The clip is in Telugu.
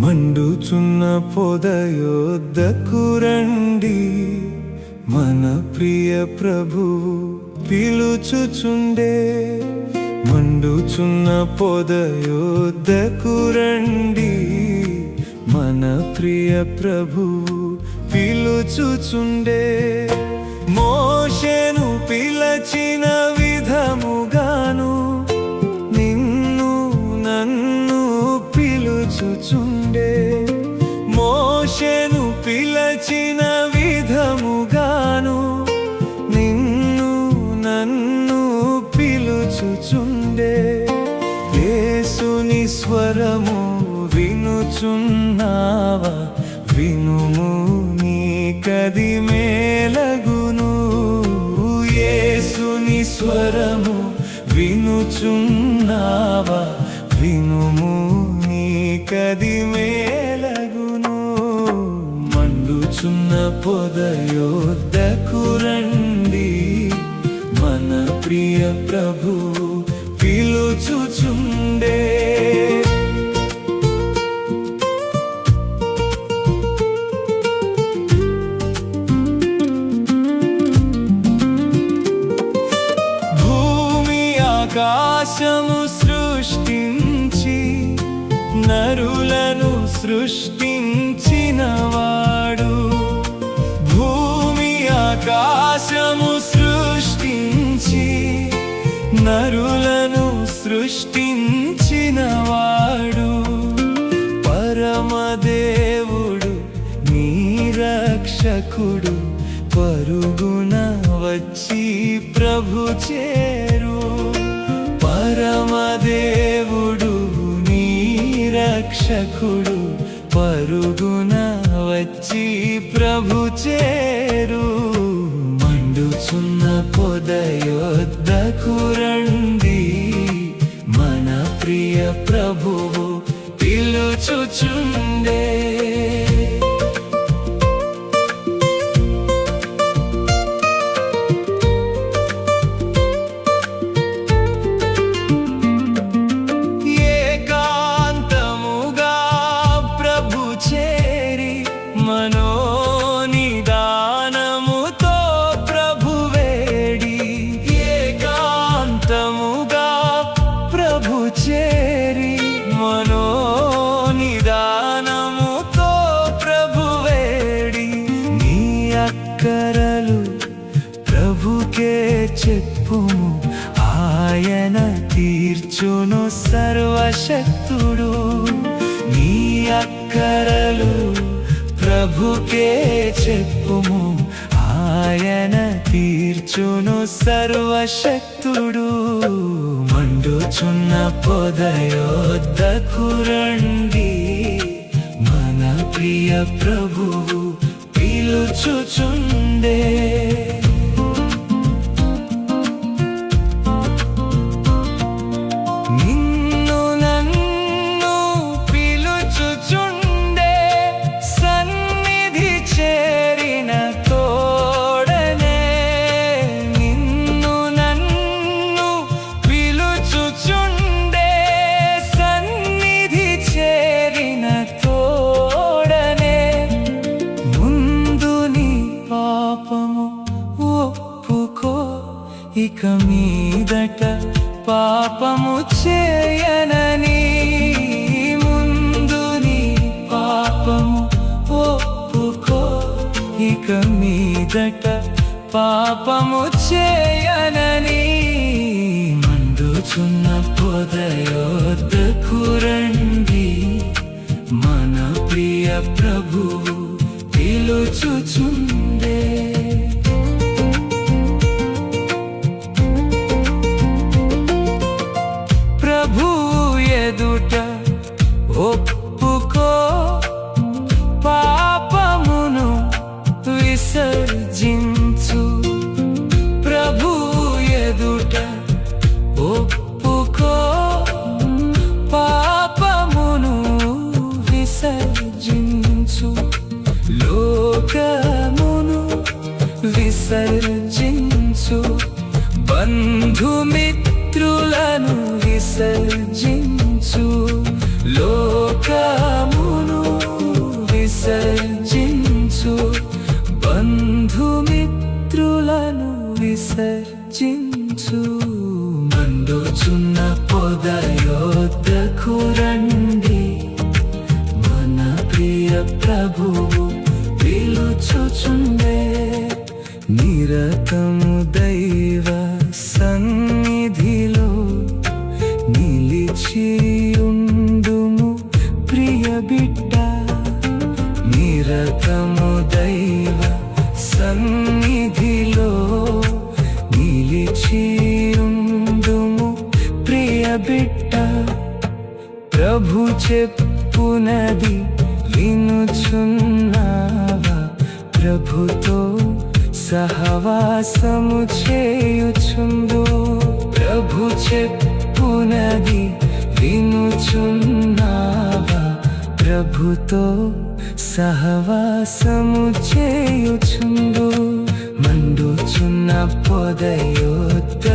మండుచున్న పొదయోద్దకు రండి, మన ప్రియ ప్రభువు పిలుచుచుండే. మండుచున్న పొదయోద్దకు రండి, మన ప్రియ ప్రభువు పిలుచుచుండే. మోషేను పిలచిన విధముగాను నిన్ను నన్ను పిలుచుచుండే. మోషేను పిలచిన విధముగాను నిన్ను నన్ను పిలుచుచుండే. యేసుని స్వరము వినుచున్నావా? వినుము, నీకది మేలగును. యేసుని స్వరము వినుచున్నావా? వినుము, నీకది మేలగును. మండుచున్న పొదయోద్దకు రండి, మన ప్రియ ప్రభువు పిలుచుచుండే. ఆకాశము సృష్టించి నరులను సృష్టించినవాడు. భూమి ఆకాశము సృష్టించి నరులను సృష్టించినవాడు. పరమదేవుడు నీ రక్షకుడు, పరుగున వచ్చి ప్రభు చేరు. పరమదేవుడు నీ రక్షకుడు, పరుగున వచ్చి ప్రభు చేరు. మండుచున్న పొదయోద్దకు రండి, మన ప్రియ ప్రభువు పిలుచుచుండే. మనోనిదానముతో ప్రభు వేడి, ఏకాంతముగా ప్రభు చేరి. మనోనిదానముతో ప్రభు వేడి, నీ అక్కరలు ప్రభుకే చెప్పుము, ఆయన తీర్చును సర్వశక్తుడు. నీ అక్కరలు ప్రభుకే చెప్పుము, ఆయన తీర్చును సర్వశక్తుడు. మండుచున్న పొదయోద్దకు రండి, మన ప్రియ ప్రభువు పిలుచుచుండే. ఇక మీదట పాపము చేయనని, ముందు నీ పాపము ఒప్పుకో. ఇక మీదట పాపము చేయనని. మండుచున్న పొదయోద్దకు రండి, మన ప్రియ ప్రభువు పిలుచుచుండే. ఎదుట ఒప్పుకో, పాపమును విసర్జించు. ప్రభు ఎదుట ఒప్పుకో, పాపమును విసర్జించు. లోకమును విసర్జించు, బంధుమిత్రులను విసర్జించు. లోకమును విసర్జించు, బంధుమిత్రులను విసర్జించు. మండుచున్న పొద యొద్దకు రండి, మన ప్రియ ప్రభువు పిలుచుచుండే. నిరతము దైవ సన్నిధిలో నిలిచియుండుము ప్రియ బిడ్డ. నిరతము దైవ సన్నిధిలో నిలిచియుండుము ప్రియ బిడ్డ. ప్రభు చెప్పునది వినుచున్నావా? ప్రభుతో సహవాసము చేయుచుందు. ప్రభు చెప్పునది వినుచున్నావా? ప్రభుతో సహవాసము చేయుచుందు. మండుచున్న పొద యొద్ద